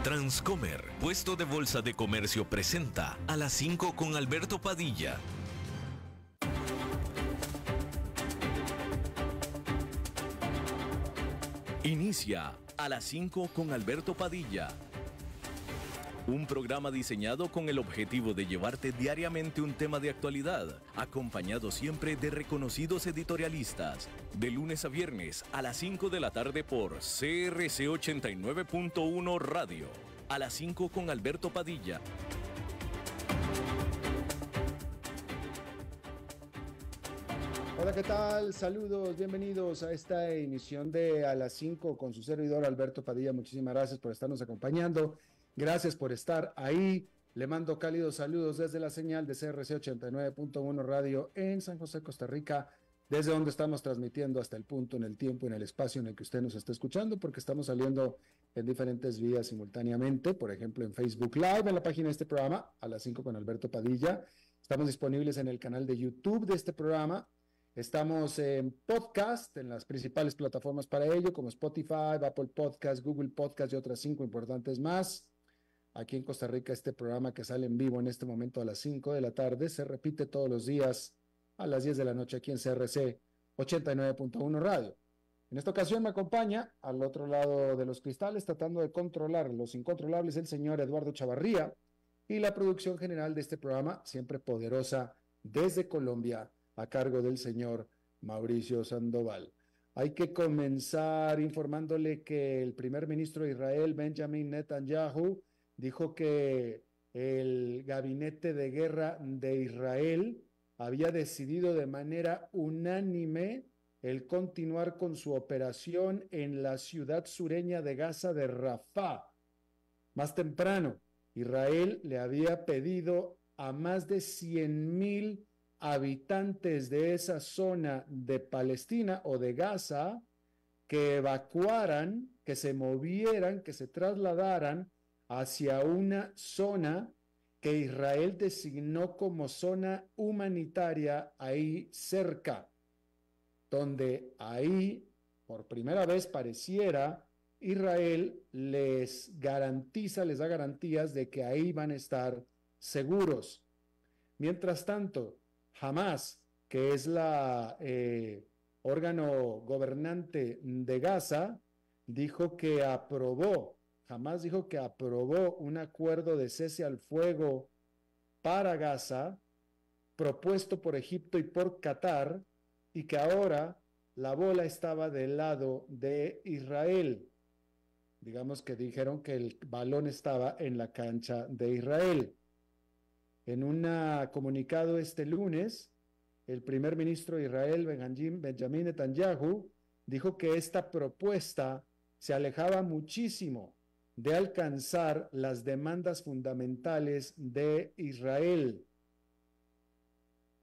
Transcomer, puesto de bolsa de comercio, presenta a las 5 con Alberto Padilla. Inicia a las 5 con Alberto Padilla. Un programa diseñado con el objetivo de llevarte diariamente un tema de actualidad, acompañado siempre de reconocidos editorialistas, de lunes a viernes a las 5 de la tarde por CRC 89.1 Radio. A las 5 con Alberto Padilla. Hola, ¿qué tal? Saludos, bienvenidos a esta emisión de A las 5 con su servidor Alberto Padilla. Muchísimas gracias por estarnos acompañando. Gracias por estar ahí. Le mando cálidos saludos desde la señal de CRC 89.1 Radio en San José, Costa Rica, desde donde estamos transmitiendo hasta el punto, en el tiempo, en el espacio en el que usted nos está escuchando, porque estamos saliendo en diferentes vías simultáneamente, por ejemplo en Facebook Live, en la página de este programa, A las 5 con Alberto Padilla. Estamos disponibles en el canal de YouTube de este programa. Estamos en podcast, en las principales plataformas para ello, como Spotify, Apple Podcast, Google Podcast y otras 5 importantes más. Aquí en Costa Rica, este programa que sale en vivo en este momento a las 5 de la tarde, se repite todos los días a las 10 de la noche aquí en CRC 89.1 Radio. En esta ocasión me acompaña al otro lado de los cristales, tratando de controlar los incontrolables, el señor Eduardo Chavarría, y la producción general de este programa, siempre poderosa, desde Colombia, a cargo del señor Mauricio Sandoval. Hay que comenzar informándole que el primer ministro de Israel, Benjamin Netanyahu, dijo que el gabinete de guerra de Israel había decidido de manera unánime el continuar con su operación en la ciudad sureña de Gaza de Rafah. Más temprano, Israel le había pedido a más de 100,000 habitantes de esa zona de Palestina o de Gaza que evacuaran, que se movieran, que se trasladaran hacia una zona que Israel designó como zona humanitaria ahí cerca, donde ahí, por primera vez pareciera, Israel les da garantías de que ahí van a estar seguros. Mientras tanto, Hamas, que es la órgano gobernante de Gaza, Hamas dijo que aprobó un acuerdo de cese al fuego para Gaza, propuesto por Egipto y por Qatar, y que ahora la bola estaba del lado de Israel. Digamos que dijeron que el balón estaba en la cancha de Israel. En un comunicado este lunes, el primer ministro de Israel, Benjamin Netanyahu, dijo que esta propuesta se alejaba muchísimo de alcanzar las demandas fundamentales de Israel,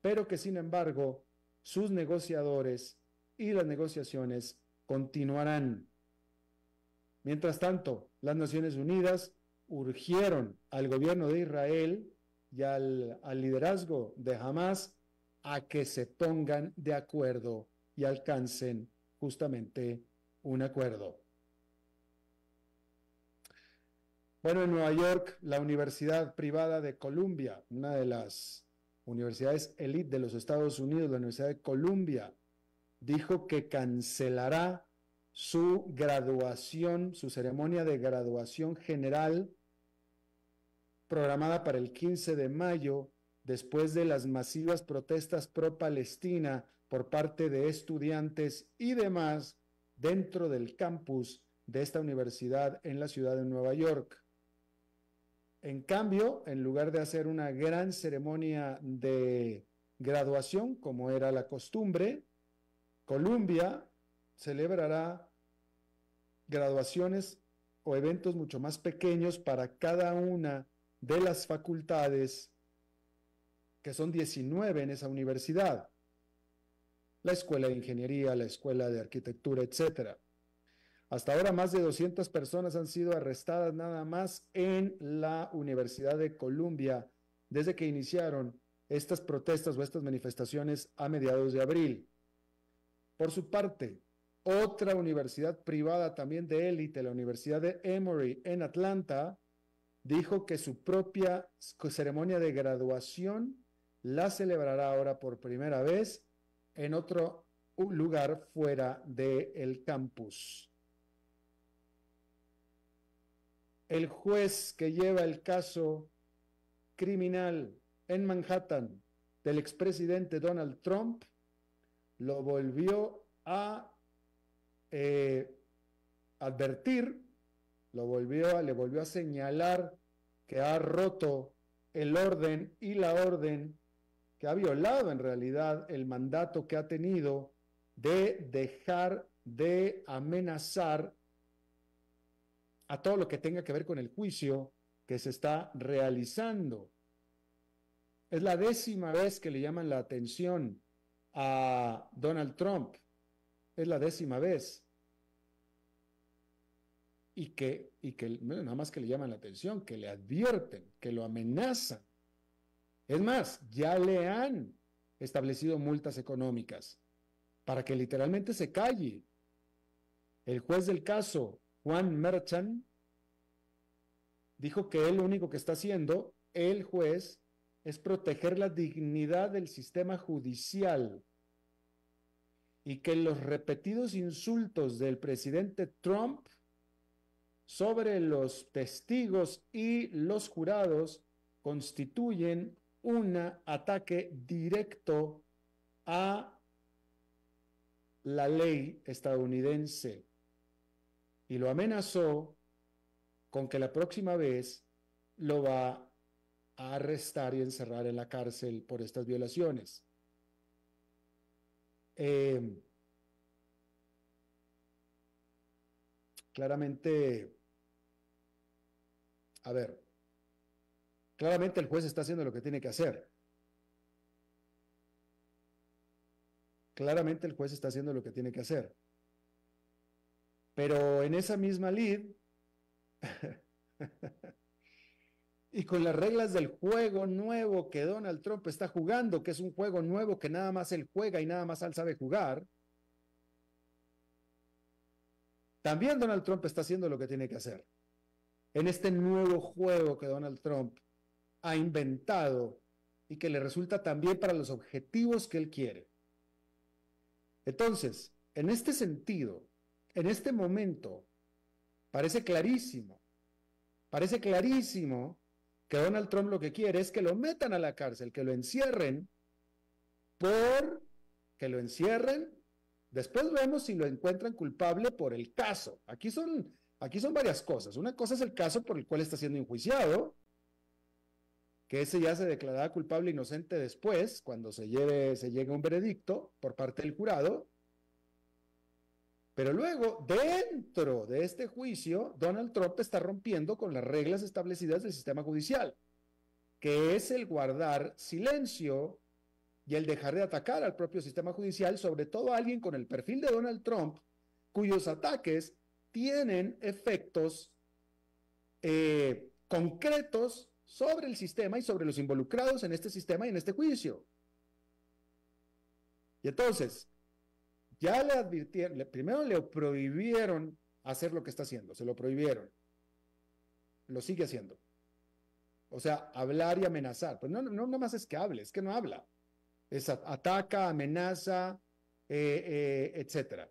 pero que sin embargo sus negociadores y las negociaciones continuarán. Mientras tanto, las Naciones Unidas urgieron al gobierno de Israel y al liderazgo de Hamas a que se pongan de acuerdo y alcancen justamente un acuerdo. Bueno, en Nueva York, la Universidad Privada de Columbia, una de las universidades elite de los Estados Unidos, la Universidad de Columbia, dijo que cancelará su graduación, su ceremonia de graduación general programada para el 15 de mayo, después de las masivas protestas pro-Palestina por parte de estudiantes y demás dentro del campus de esta universidad en la ciudad de Nueva York. En cambio, en lugar de hacer una gran ceremonia de graduación, como era la costumbre, Columbia celebrará graduaciones o eventos mucho más pequeños para cada una de las facultades, que son 19 en esa universidad, la Escuela de Ingeniería, la Escuela de Arquitectura, etc. Hasta ahora más de 200 personas han sido arrestadas nada más en la Universidad de Columbia desde que iniciaron estas protestas o estas manifestaciones a mediados de abril. Por su parte, Otra universidad privada también de élite, la Universidad de Emory en Atlanta, dijo que su propia ceremonia de graduación la celebrará ahora por primera vez en otro lugar fuera del campus. El juez que lleva el caso criminal en Manhattan del expresidente Donald Trump lo volvió a advertir, le volvió a señalar que ha roto el orden y la orden, que ha violado en realidad el mandato que ha tenido de dejar de amenazar a todo lo que tenga que ver con el juicio que se está realizando. Es la 10ª vez que le llaman la atención a Donald Trump. Es la 10ª vez. Y que no, nada más que le llaman la atención, que le advierten, que lo amenazan. Es más, ya le han establecido multas económicas para que literalmente se calle. El juez del caso, Juan Merchan, dijo que él lo único que está haciendo, el juez, es proteger la dignidad del sistema judicial y que los repetidos insultos del presidente Trump sobre los testigos y los jurados constituyen un ataque directo a la ley estadounidense y lo amenazó con que la próxima vez lo va a arrestar y encerrar en la cárcel por estas violaciones. Claramente, claramente el juez está haciendo lo que tiene que hacer. Claramente el juez está haciendo lo que tiene que hacer. Pero en esa misma lid, y con las reglas del juego nuevo que Donald Trump está jugando, que es un juego nuevo que nada más él juega y nada más él sabe jugar, también Donald Trump está haciendo lo que tiene que hacer. En este nuevo juego que Donald Trump ha inventado y que le resulta también para los objetivos que él quiere. Entonces, en este sentido, en este momento, parece clarísimo que Donald Trump lo que quiere es que lo metan a la cárcel, que lo encierren, después vemos si lo encuentran culpable por el caso. Aquí son varias cosas. Una cosa es el caso por el cual está siendo enjuiciado, que ese ya se declarará culpable e inocente después, cuando se llegue a un veredicto por parte del jurado. Pero luego, dentro de este juicio, Donald Trump está rompiendo con las reglas establecidas del sistema judicial, que es el guardar silencio y el dejar de atacar al propio sistema judicial, sobre todo a alguien con el perfil de Donald Trump, cuyos ataques tienen efectos concretos sobre el sistema y sobre los involucrados en este sistema y en este juicio. Y entonces, ya le advirtieron, primero le prohibieron hacer lo que está haciendo, se lo prohibieron. Lo sigue haciendo. O sea, hablar y amenazar. Pues no más es que hable, es que no habla. Ataca, amenaza, etcétera.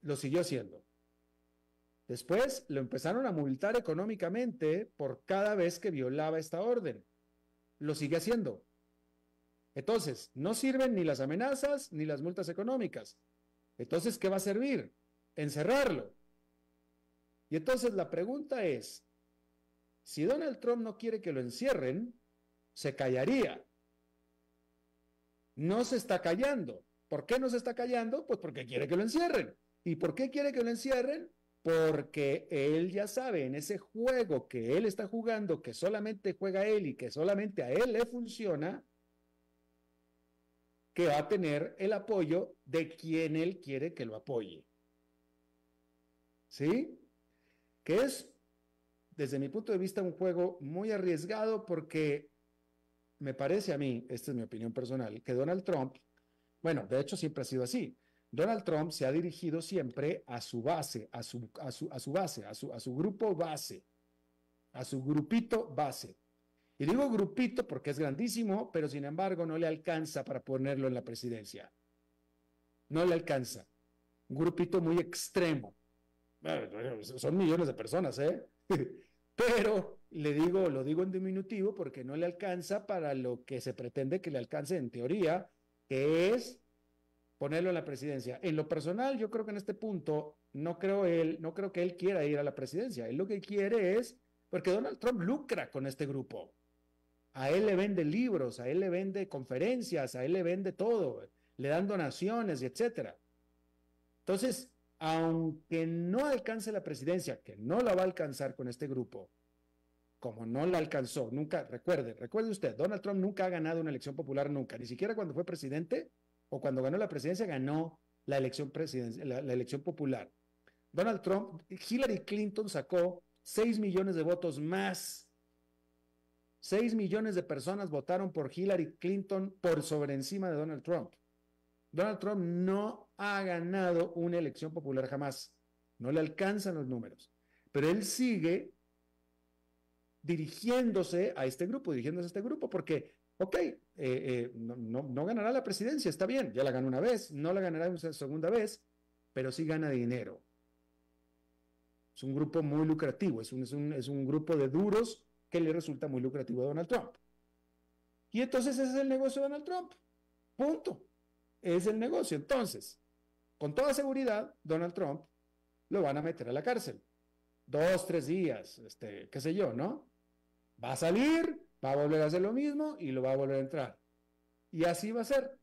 Lo siguió haciendo. Después lo empezaron a multar económicamente por cada vez que violaba esta orden. Lo sigue haciendo. Entonces, no sirven ni las amenazas ni las multas económicas. Entonces, ¿qué va a servir? Encerrarlo. Y entonces la pregunta es, si Donald Trump no quiere que lo encierren, se callaría. No se está callando. ¿Por qué no se está callando? Pues porque quiere que lo encierren. ¿Y por qué quiere que lo encierren? Porque él ya sabe, en ese juego que él está jugando, que solamente juega él y que solamente a él le funciona, que va a tener el apoyo de quien él quiere que lo apoye. ¿Sí? Que es, desde mi punto de vista, un juego muy arriesgado porque me parece a mí, esta es mi opinión personal, que Donald Trump, bueno, de hecho siempre ha sido así, Donald Trump se ha dirigido siempre a su base, a su grupo base, a su grupito base. Y digo grupito porque es grandísimo, pero sin embargo no le alcanza para ponerlo en la presidencia. No le alcanza. Un grupito muy extremo. Bueno, son millones de personas, ¿eh? Pero lo digo en diminutivo porque no le alcanza para lo que se pretende que le alcance en teoría, que es ponerlo en la presidencia. En lo personal, yo creo que en este punto no creo que él quiera ir a la presidencia. Él lo que quiere es, porque Donald Trump lucra con este grupo. A él le vende libros, a él le vende conferencias, a él le vende todo, le dan donaciones, etcétera. Entonces, aunque no alcance la presidencia, que no la va a alcanzar con este grupo, como no la alcanzó, nunca, recuerde usted, Donald Trump nunca ha ganado una elección popular, nunca, ni siquiera cuando fue presidente o cuando ganó la presidencia, ganó la elección, la elección popular. Donald Trump, Hillary Clinton sacó 6 millones de votos más. 6 millones de personas votaron por Hillary Clinton por sobre encima de Donald Trump. Donald Trump no ha ganado una elección popular jamás. No le alcanzan los números. Pero él sigue dirigiéndose a este grupo, porque, ok, no ganará la presidencia, está bien, ya la ganó una vez, no la ganará una segunda vez, pero sí gana dinero. Es un grupo muy lucrativo, es un grupo de duros que le resulta muy lucrativo a Donald Trump. Y entonces ese es el negocio de Donald Trump. Punto. Es el negocio. Entonces, con toda seguridad, Donald Trump lo van a meter a la cárcel. 2, 3 días, qué sé yo, ¿no? Va a salir, va a volver a hacer lo mismo y lo va a volver a entrar. Y así va a ser.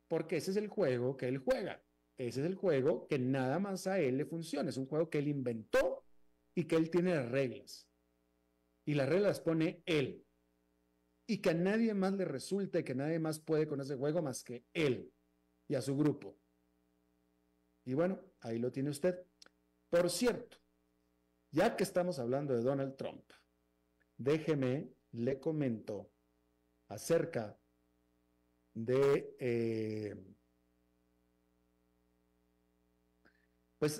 Porque ese es el juego que él juega. Ese es el juego que nada más a él le funciona. Es un juego que él inventó y que él tiene reglas. Y las reglas las pone él. Y que a nadie más le resulta y que nadie más puede con ese juego más que él y a su grupo. Y bueno, ahí lo tiene usted. Por cierto, ya que estamos hablando de Donald Trump, déjeme, le comento acerca de,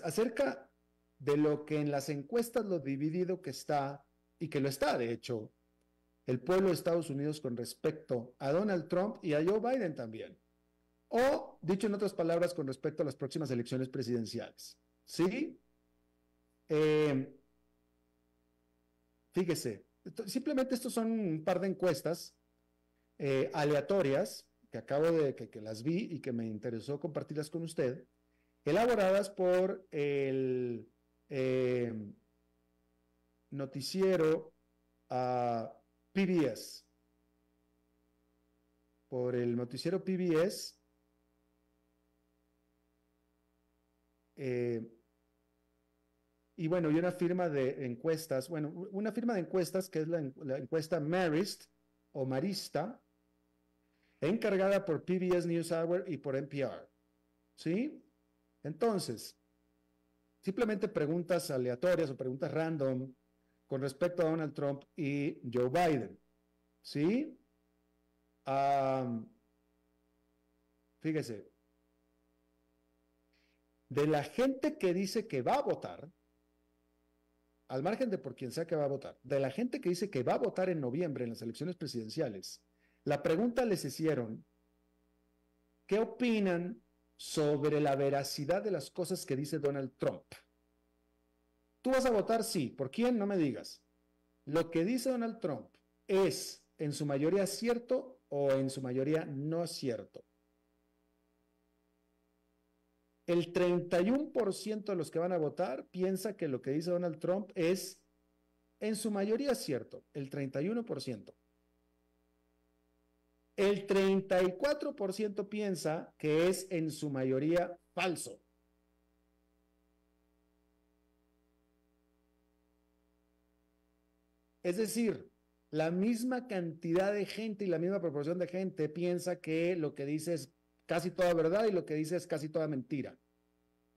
acerca de lo que en las encuestas lo dividido que está, y que lo está, de hecho, el pueblo de Estados Unidos con respecto a Donald Trump y a Joe Biden también. O, dicho en otras palabras, con respecto a las próximas elecciones presidenciales. ¿Sí? Fíjese, simplemente estos son un par de encuestas aleatorias que que las vi y que me interesó compartirlas con usted, elaboradas por el noticiero PBS. Por el noticiero PBS. Y bueno, y una firma de encuestas, que es la encuesta Marist o Marista, encargada por PBS NewsHour y por NPR. ¿Sí? Entonces, simplemente preguntas aleatorias o preguntas random con respecto a Donald Trump y Joe Biden. ¿Sí? Fíjese, de la gente que dice que va a votar, al margen de por quien sea que va a votar, de la gente que dice que va a votar en noviembre en las elecciones presidenciales, la pregunta les hicieron, ¿qué opinan sobre la veracidad de las cosas que dice Donald Trump? ¿Tú vas a votar? Sí. ¿Por quién? No me digas. ¿Lo que dice Donald Trump es en su mayoría cierto o en su mayoría no cierto? El 31% de los que van a votar piensa que lo que dice Donald Trump es en su mayoría cierto, el 31%. El 34% piensa que es en su mayoría falso. Es decir, la misma cantidad de gente y la misma proporción de gente piensa que lo que dice es casi toda verdad y lo que dice es casi toda mentira,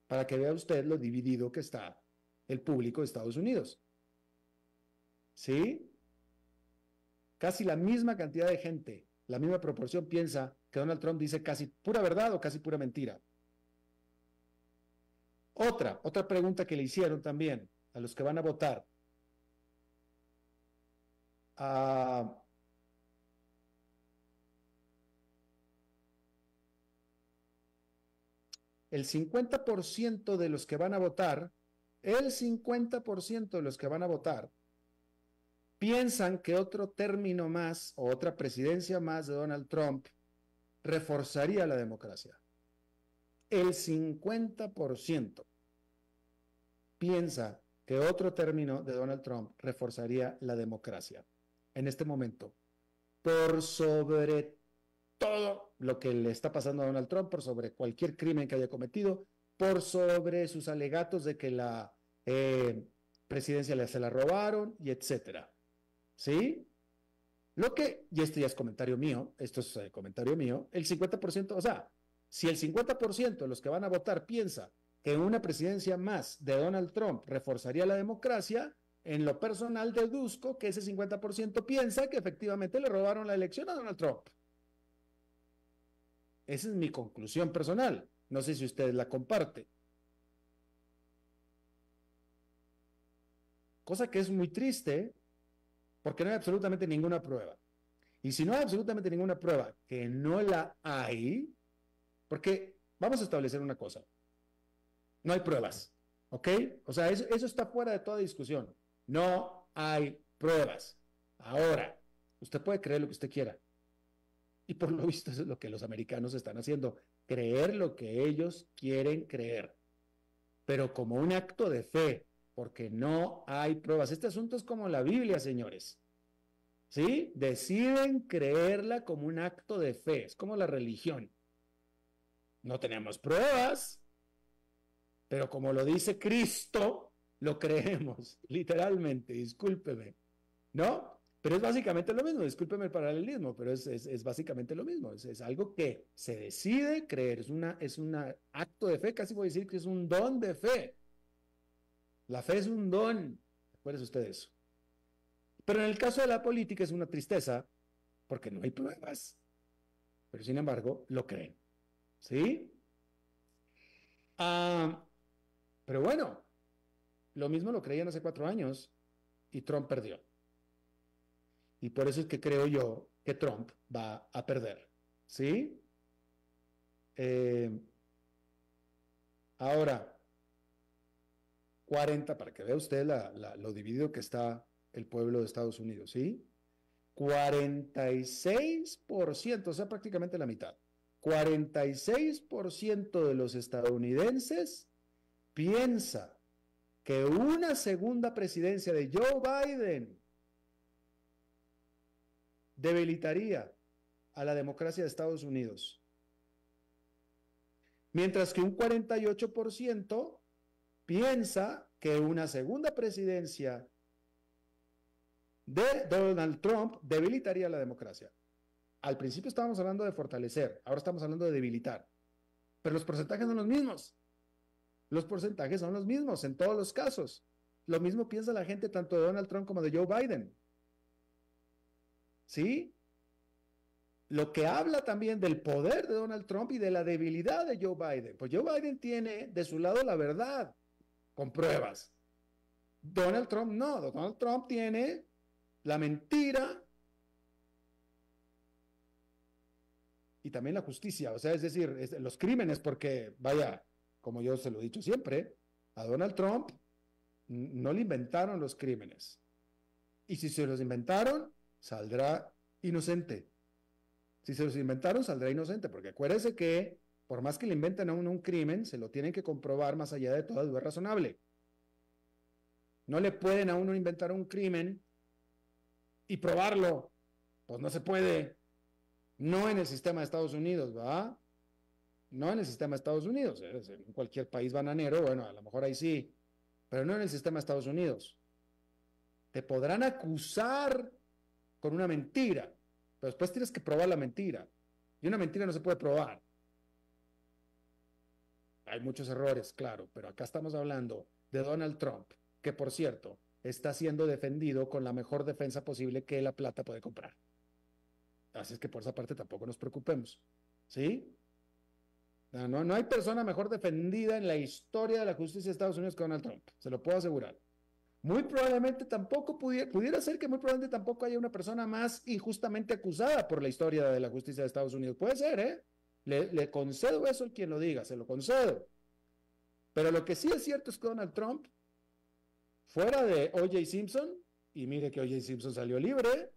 para que vea usted lo dividido que está el público de Estados Unidos. ¿Sí? Casi la misma cantidad de gente, la misma proporción piensa que Donald Trump dice casi pura verdad o casi pura mentira. Otra pregunta que le hicieron también a los que van a votar. El 50% de los que van a votar, el 50% de los que van a votar, piensan que otro término más o otra presidencia más de Donald Trump reforzaría la democracia. El 50% piensa que otro término de Donald Trump reforzaría la democracia en este momento, por sobre todo lo que le está pasando a Donald Trump, por sobre cualquier crimen que haya cometido, por sobre sus alegatos de que la presidencia se la robaron y etcétera. ¿Sí? Y esto ya es comentario mío, esto es comentario mío, el 50%, o sea, si el 50% de los que van a votar piensa que una presidencia más de Donald Trump reforzaría la democracia, en lo personal deduzco que ese 50% piensa que efectivamente le robaron la elección a Donald Trump. Esa es mi conclusión personal. No sé si ustedes la comparten. Cosa que es muy triste porque no hay absolutamente ninguna prueba. Y si no hay absolutamente ninguna prueba, que no la hay, porque vamos a establecer una cosa. No hay pruebas, ¿ok? O sea, eso está fuera de toda discusión. No hay pruebas. Ahora, usted puede creer lo que usted quiera. Y por lo visto eso es lo que los americanos están haciendo, creer lo que ellos quieren creer, pero como un acto de fe, porque no hay pruebas. Este asunto es como la Biblia, señores. ¿Sí? Deciden creerla como un acto de fe, es como la religión. No tenemos pruebas, pero como lo dice Cristo, lo creemos, literalmente, discúlpeme, ¿no? Pero es básicamente lo mismo, discúlpeme el paralelismo, pero es básicamente lo mismo, es algo que se decide creer, es un acto de fe, casi voy a decir que es un don de fe. La fe es un don, acuérdense ustedes. Pero en el caso de la política es una tristeza, porque no hay pruebas, pero sin embargo lo creen, ¿sí? Pero bueno, lo mismo lo creían hace 4 años y Trump perdió. Y por eso es que creo yo que Trump va a perder, ¿sí? Ahora, 40, para que vea usted lo dividido que está el pueblo de Estados Unidos, ¿sí? 46%, o sea, prácticamente la mitad. 46% de los estadounidenses piensa que una segunda presidencia de Joe Biden debilitaría a la democracia de Estados Unidos. Mientras que un 48% piensa que una segunda presidencia de Donald Trump debilitaría la democracia. Al principio estábamos hablando de fortalecer, ahora estamos hablando de debilitar. Pero los porcentajes son los mismos. Los porcentajes son los mismos en todos los casos. Lo mismo piensa la gente tanto de Donald Trump como de Joe Biden. ¿Sí? Lo que habla también del poder de Donald Trump y de la debilidad de Joe Biden. Pues Joe Biden tiene de su lado la verdad, con pruebas. Donald Trump no. Donald Trump tiene la mentira y también la justicia. O sea, es decir, los crímenes, porque, vaya, como yo se lo he dicho siempre, a Donald Trump no le inventaron los crímenes. Y si se los inventaron, saldrá inocente. Si se los inventaron, saldrá inocente, porque acuérdese que por más que le inventen a uno un crimen, se lo tienen que comprobar más allá de toda duda razonable. No le pueden a uno inventar un crimen y probarlo. Pues no se puede. No en el sistema de Estados Unidos, ¿va? No en el sistema de Estados Unidos. En cualquier país bananero, bueno, a lo mejor ahí sí, pero no en el sistema de Estados Unidos. Te podrán acusar con una mentira, pero después tienes que probar la mentira. Y una mentira no se puede probar. Hay muchos errores, claro, pero acá estamos hablando de Donald Trump, que por cierto, está siendo defendido con la mejor defensa posible que la plata puede comprar. Así es que por esa parte tampoco nos preocupemos, ¿sí? No hay persona mejor defendida en la historia de la justicia de Estados Unidos que Donald Trump, se lo puedo asegurar. Muy probablemente tampoco pudiera ser que muy probablemente tampoco haya una persona más injustamente acusada por la historia de la justicia de Estados Unidos. Puede ser, ¿eh? Le concedo eso a quien lo diga, se lo concedo. Pero lo que sí es cierto es que Donald Trump, fuera de O.J. Simpson, y mire que O.J. Simpson salió libre,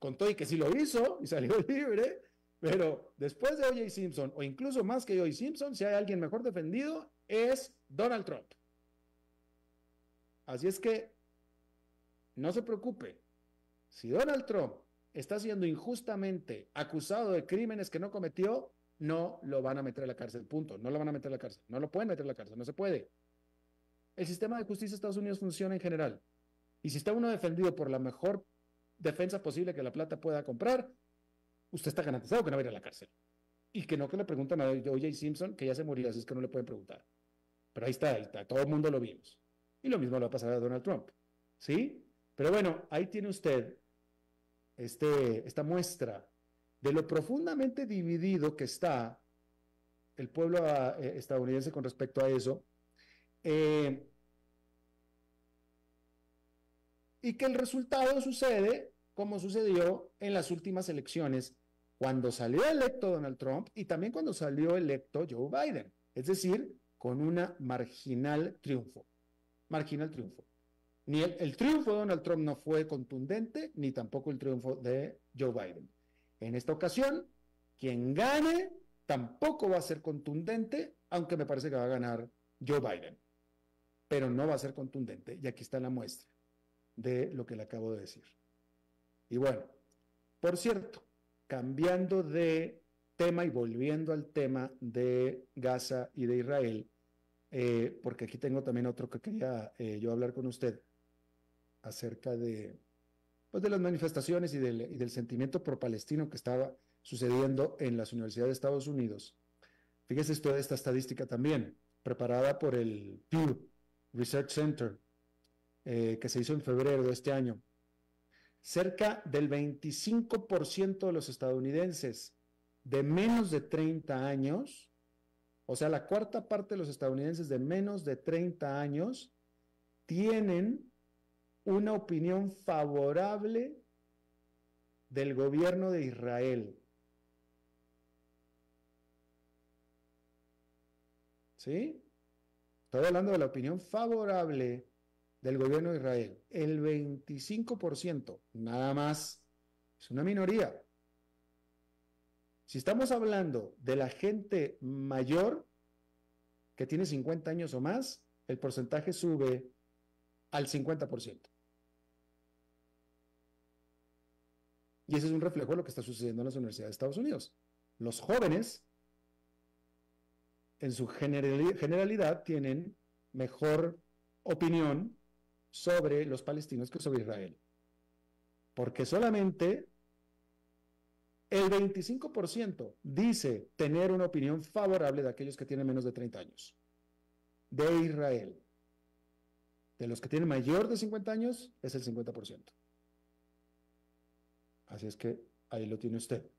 contó y que sí lo hizo y salió libre, pero después de O.J. Simpson, o incluso más que O.J. Simpson, si hay alguien mejor defendido, es Donald Trump. Así es que no se preocupe. Si Donald Trump está siendo injustamente acusado de crímenes que no cometió, no lo van a meter a la cárcel, punto. No lo van a meter a la cárcel. No lo pueden meter a la cárcel, no se puede. El sistema de justicia de Estados Unidos funciona en general. Y si está uno defendido por la mejor defensa posible que la plata pueda comprar, usted está garantizado que no va a ir a la cárcel. Y que no que le preguntan a O.J. Simpson, que ya se murió, así es que no le pueden preguntar. Pero ahí está, todo el mundo lo vimos. Y lo mismo le va a pasar a Donald Trump. ¿Sí? Pero bueno, ahí tiene usted esta muestra de lo profundamente dividido que está el pueblo estadounidense con respecto a eso, y que el resultado sucede como sucedió en las últimas elecciones, cuando salió electo Donald Trump y también cuando salió electo Joe Biden, es decir, con una marginal triunfo. Marginal triunfo. Ni el triunfo de Donald Trump no fue contundente, ni tampoco el triunfo de Joe Biden. En esta ocasión, quien gane tampoco va a ser contundente, aunque me parece que va a ganar Joe Biden. Pero no va a ser contundente, y aquí está la muestra de lo que le acabo de decir. Y bueno, por cierto, cambiando de tema y volviendo al tema de Gaza y de Israel, porque aquí tengo también otro que quería yo hablar con usted acerca de, pues, de las manifestaciones y del sentimiento pro-palestino que estaba sucediendo en las universidades de Estados Unidos. Fíjese usted esta estadística también, preparada por el Pew Research Center, que se hizo en febrero de este año. Cerca del 25% de los estadounidenses de menos de 30 años, o sea, la cuarta parte de los estadounidenses de menos de 30 años, tienen una opinión favorable del gobierno de Israel. ¿Sí? Estoy hablando de la opinión favorable del gobierno de Israel. El 25%, nada más, es una minoría. Si estamos hablando de la gente mayor que tiene 50 años o más, el porcentaje sube al 50%. Y ese es un reflejo de lo que está sucediendo en las universidades de Estados Unidos. Los jóvenes, en su generalidad, tienen mejor opinión sobre los palestinos que sobre Israel. Porque solamente el 25% dice tener una opinión favorable de aquellos que tienen menos de 30 años, de Israel. De los que tienen mayor de 50 años, es el 50%. Así es que ahí lo tiene usted.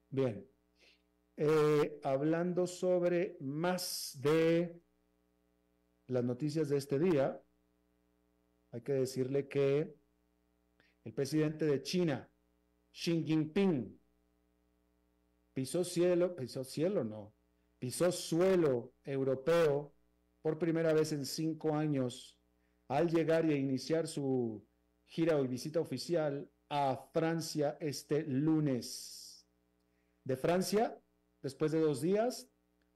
Bien. Hablando sobre más de las noticias de este día, hay que decirle que el presidente de China, Xi Jinping, pisó suelo europeo por primera vez en 5 años al llegar y a iniciar su gira y visita oficial a Francia este lunes. De Francia, después de 2 días,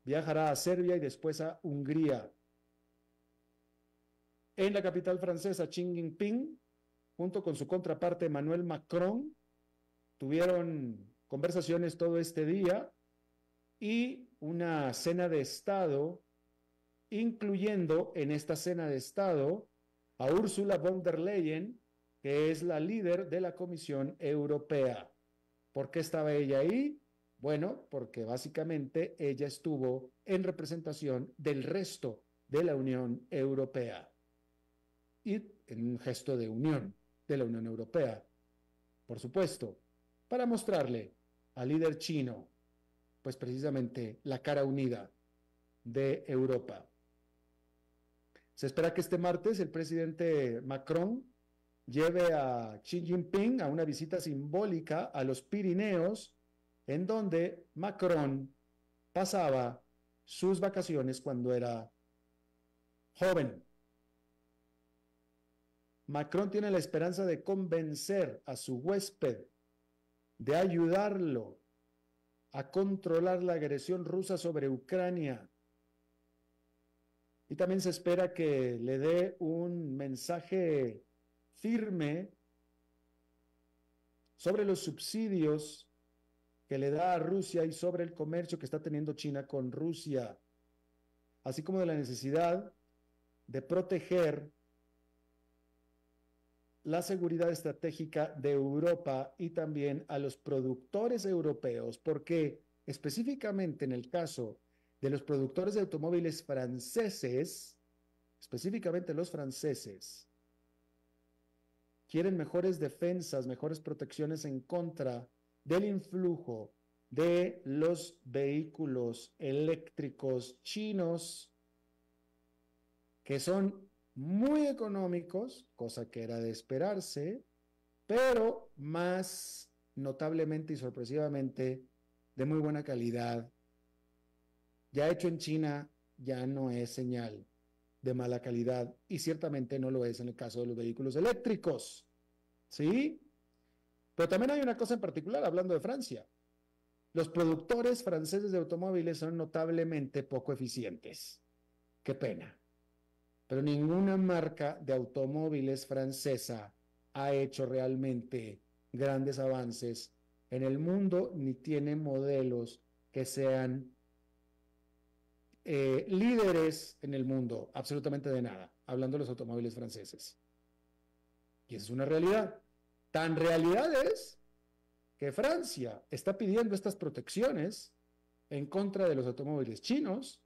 viajará a Serbia y después a Hungría. En la capital francesa, Xi Jinping, junto con su contraparte Emmanuel Macron, tuvieron conversaciones todo este día y una cena de Estado, incluyendo en esta cena de Estado a Ursula von der Leyen, que es la líder de la Comisión Europea. ¿Por qué estaba ella ahí? Bueno, porque básicamente ella estuvo en representación del resto de la Unión Europea y en un gesto de unión de la Unión Europea, por supuesto, para mostrarle al líder chino, pues precisamente la cara unida de Europa. Se espera que este martes el presidente Macron lleve a Xi Jinping a una visita simbólica a los Pirineos, en donde Macron pasaba sus vacaciones cuando era joven. Macron tiene la esperanza de convencer a su huésped, de ayudarlo a controlar la agresión rusa sobre Ucrania. Y también se espera que le dé un mensaje firme sobre los subsidios que le da a Rusia y sobre el comercio que está teniendo China con Rusia, así como de la necesidad de proteger la seguridad estratégica de Europa y también a los productores europeos, porque específicamente en el caso de los productores de automóviles franceses, específicamente los franceses, quieren mejores defensas, mejores protecciones en contra del influjo de los vehículos eléctricos chinos, que son muy económicos, cosa que era de esperarse, pero más notablemente y sorpresivamente de muy buena calidad. Ya hecho en China ya no es señal de mala calidad y ciertamente no lo es en el caso de los vehículos eléctricos, ¿sí? Pero también hay una cosa en particular, hablando de Francia. Los productores franceses de automóviles son notablemente poco eficientes. Qué pena. Pero ninguna marca de automóviles francesa ha hecho realmente grandes avances en el mundo, ni tiene modelos que sean líderes en el mundo, absolutamente de nada, hablando de los automóviles franceses. Y esa es una realidad. Tan realidad es que Francia está pidiendo estas protecciones en contra de los automóviles chinos.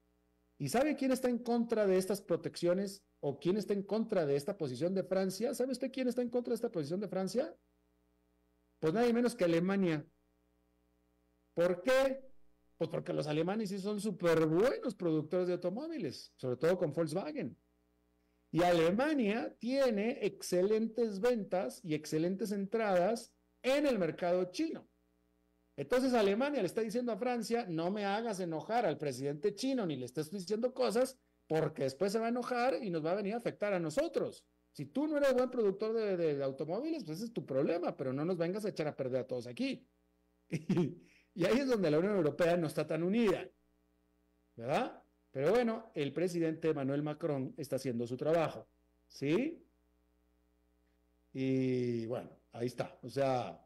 ¿Y sabe quién está en contra de estas protecciones o quién está en contra de esta posición de Francia? ¿Sabe usted quién está en contra de esta posición de Francia? Pues nadie menos que Alemania. ¿Por qué? Pues porque los alemanes sí son súper buenos productores de automóviles, sobre todo con Volkswagen. Y Alemania tiene excelentes ventas y excelentes entradas en el mercado chino. Entonces Alemania le está diciendo a Francia, no me hagas enojar al presidente chino, ni le estés diciendo cosas, porque después se va a enojar y nos va a venir a afectar a nosotros. Si tú no eres buen productor de automóviles, pues ese es tu problema, pero no nos vengas a echar a perder a todos aquí. Y ahí es donde la Unión Europea no está tan unida, ¿verdad? Pero bueno, el presidente Emmanuel Macron está haciendo su trabajo, ¿sí? Y bueno, ahí está. O sea,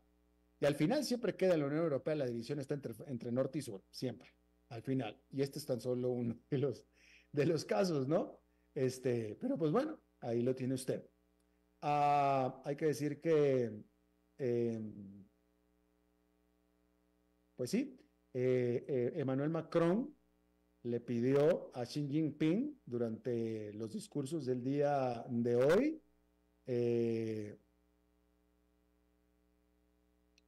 y al final siempre queda en la Unión Europea, la división está entre norte y sur, siempre, al final. Y este es tan solo uno de los casos, ¿no? Pero pues bueno, ahí lo tiene usted. Hay que decir que, eh, pues sí, Emmanuel Macron le pidió a Xi Jinping durante los discursos del día de hoy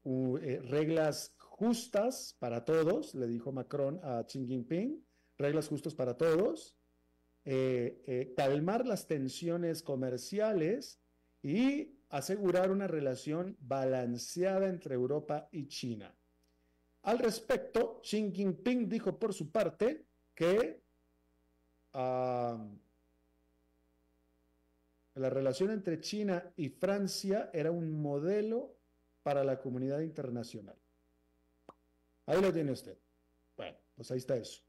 reglas justas para todos, le dijo Macron a Xi Jinping, reglas justas para todos, calmar las tensiones comerciales y asegurar una relación balanceada entre Europa y China. Al respecto, Xi Jinping dijo por su parte que la relación entre China y Francia era un modelo para la comunidad internacional. Ahí lo tiene usted. Bueno, pues ahí está eso.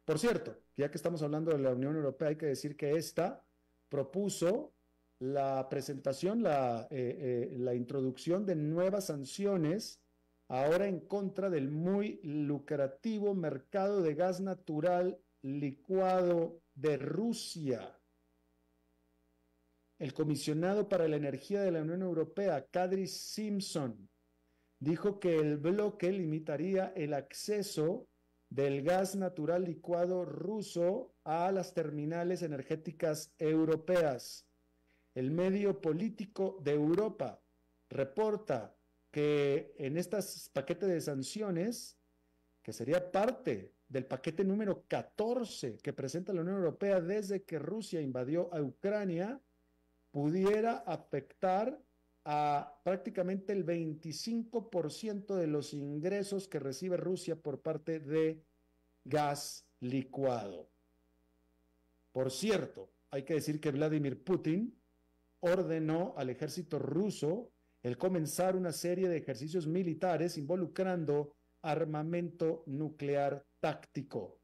Por cierto, ya que estamos hablando de la Unión Europea, hay que decir que esta propuso la presentación, la introducción de nuevas sanciones ahora en contra del muy lucrativo mercado de gas natural licuado de Rusia. El comisionado para la energía de la Unión Europea, Kadri Simpson, dijo que el bloque limitaría el acceso del gas natural licuado ruso a las terminales energéticas europeas. El medio político de Europa reporta que en este paquete de sanciones, que sería parte del paquete número 14 que presenta la Unión Europea desde que Rusia invadió a Ucrania, pudiera afectar a prácticamente el 25% de los ingresos que recibe Rusia por parte de gas licuado. Por cierto, hay que decir que Vladimir Putin ordenó al ejército ruso el comenzar una serie de ejercicios militares involucrando armamento nuclear táctico.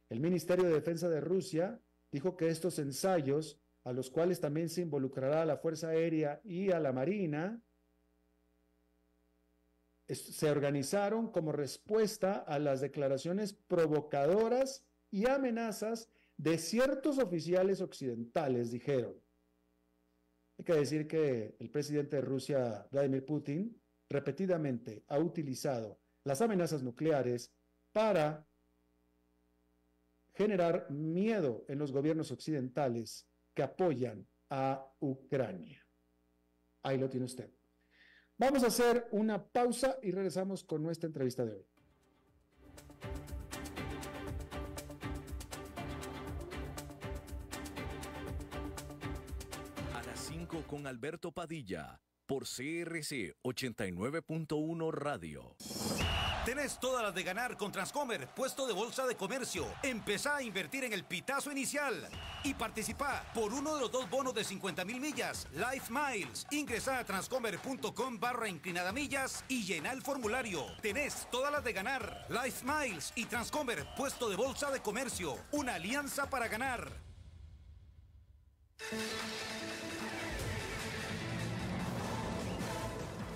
El Ministerio de Defensa de Rusia dijo que estos ensayos, a los cuales también se involucrará a la Fuerza Aérea y a la Marina, se organizaron como respuesta a las declaraciones provocadoras y amenazas de ciertos oficiales occidentales, dijeron. Hay que decir que el presidente de Rusia, Vladimir Putin, repetidamente ha utilizado las amenazas nucleares para generar miedo en los gobiernos occidentales que apoyan a Ucrania. Ahí lo tiene usted. Vamos a hacer una pausa y regresamos con nuestra entrevista de hoy. A las 5 con Alberto Padilla, por CRC 89.1 Radio. Tenés todas las de ganar con Transcomer, puesto de bolsa de comercio. Empezá a invertir en el pitazo inicial y participá por uno de los 2 bonos de 50,000 millas, Life Miles. Ingresá a transcomer.com/inclinadamillas y llená el formulario. Tenés todas las de ganar. Life Miles y Transcomer, puesto de bolsa de comercio. Una alianza para ganar.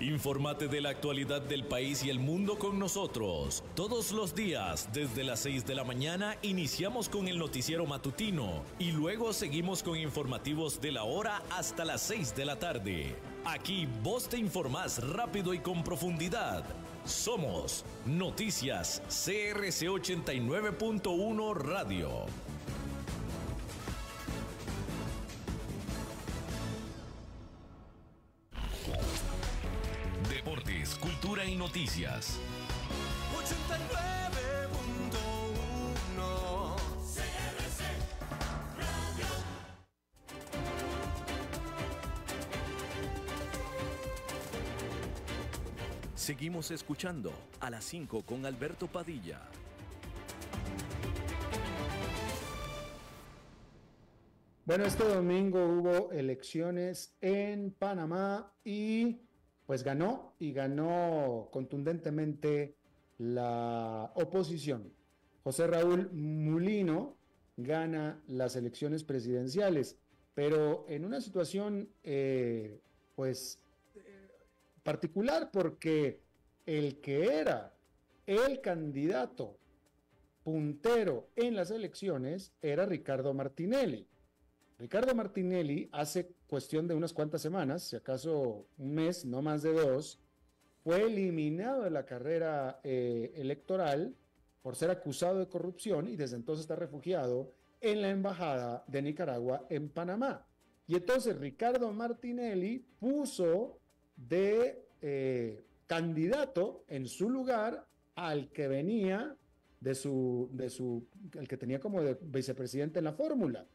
Infórmate de la actualidad del país y el mundo con nosotros. Todos los días, desde las 6 de la mañana, iniciamos con el noticiero matutino y luego seguimos con informativos de la hora hasta las 6 de la tarde. Aquí vos te informás rápido y con profundidad. Somos Noticias CRC 89.1 Radio. Deportes, cultura y noticias. 89.1 CRC Radio. Seguimos escuchando a las 5 con Alberto Padilla. Bueno, este domingo hubo elecciones en Panamá y pues ganó contundentemente la oposición. José Raúl Mulino gana las elecciones presidenciales, pero en una situación particular, porque el que era el candidato puntero en las elecciones era Ricardo Martinelli. Ricardo Martinelli hace cuestión de unas cuantas semanas, si acaso un mes, no más de 2, fue eliminado de la carrera electoral por ser acusado de corrupción y desde entonces está refugiado en la embajada de Nicaragua en Panamá. Y entonces Ricardo Martinelli puso de candidato en su lugar al que venía el que tenía como de vicepresidente en la fórmula,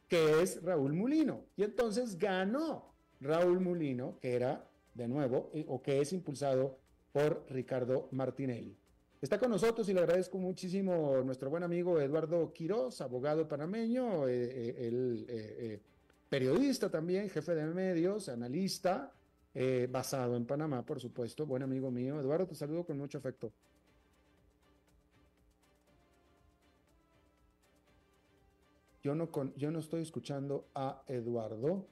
que es Raúl Mulino. Y entonces ganó Raúl Mulino, que era, de nuevo, o que es impulsado por Ricardo Martinelli. Está con nosotros y le agradezco muchísimo nuestro buen amigo Eduardo Quiroz, abogado panameño, periodista también, jefe de medios, analista, basado en Panamá, por supuesto, buen amigo mío. Eduardo, te saludo con mucho afecto. Yo no estoy escuchando a Eduardo.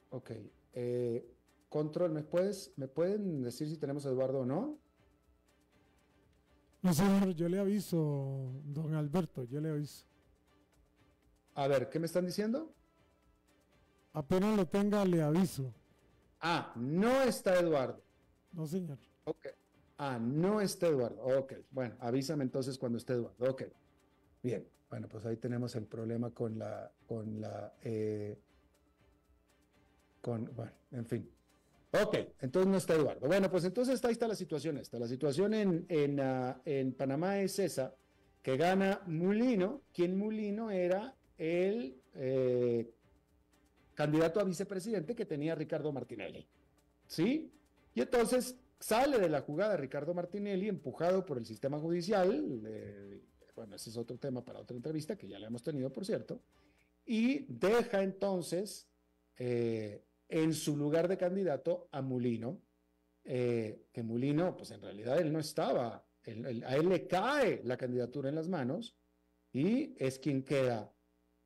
Ok. Control, ¿me pueden decir si tenemos a Eduardo o no? No, señor, yo le aviso, don Alberto, yo le aviso. A ver, ¿qué me están diciendo? Apenas lo tenga, le aviso. Ah, no está Eduardo. No, señor. Ok. Ah, no está Eduardo. Ok, bueno, avísame entonces cuando esté Eduardo. Ok, bien. Bueno, pues ahí tenemos el problema bueno, en fin. Ok, entonces no está Eduardo. Bueno, pues entonces ahí está la situación esta. La situación en Panamá es esa, que gana Mulino, quien Mulino era el candidato a vicepresidente que tenía Ricardo Martinelli. ¿Sí? Y entonces sale de la jugada Ricardo Martinelli, empujado por el sistema judicial, bueno, ese es otro tema para otra entrevista, que ya la hemos tenido, por cierto, y deja entonces en su lugar de candidato a Mulino, que Mulino, pues en realidad él no estaba, a él le cae la candidatura en las manos, y es quien queda